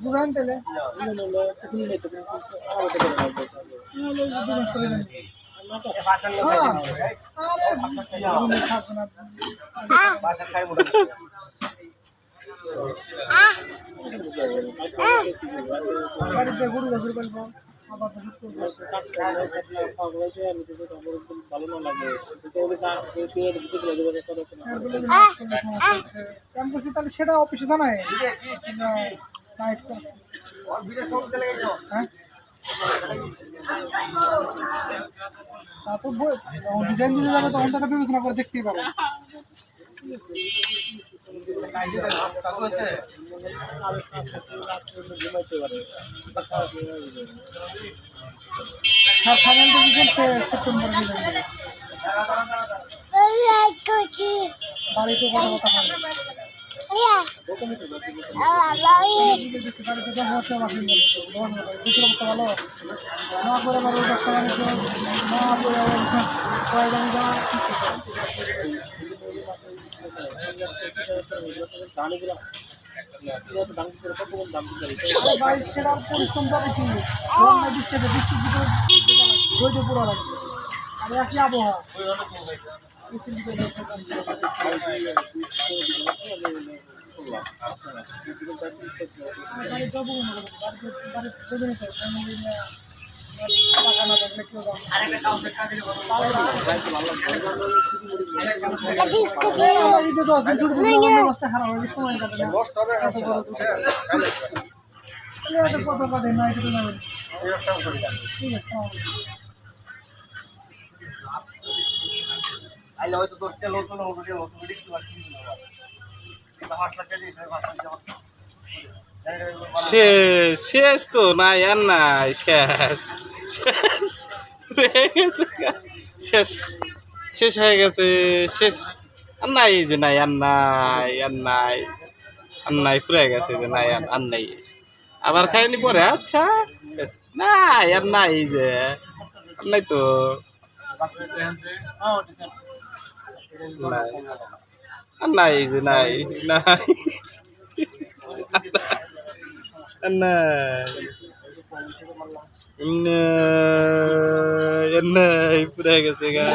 বুঝান তাহলে গরু গাছের গল্প তাহলে সেটা অফিসে জানায় তারপর ডিজাইন দিতে যাবে তখন তারা বিবেচনা করে দেখতেই পারে বাড়িতে বড় কথা ভালো না করে পরিশ্রমটা বেশি পুরো লাগবে আর একই আবহাওয়া আইলে হয়তো 10টা নতুন শেষ তো নাই আর নাই শেষ শেষ শেষ হয়ে গেছে শেষ আর নাই যে নাই আর নাই আর নাই আর নাই ফুরে গেছে যে নাই আর নাই আবার খাইনি পরে আচ্ছা নাই আর নাই যে আর নাই তো নাই যে নাই নাই নাই নাই পুরা গেছে গা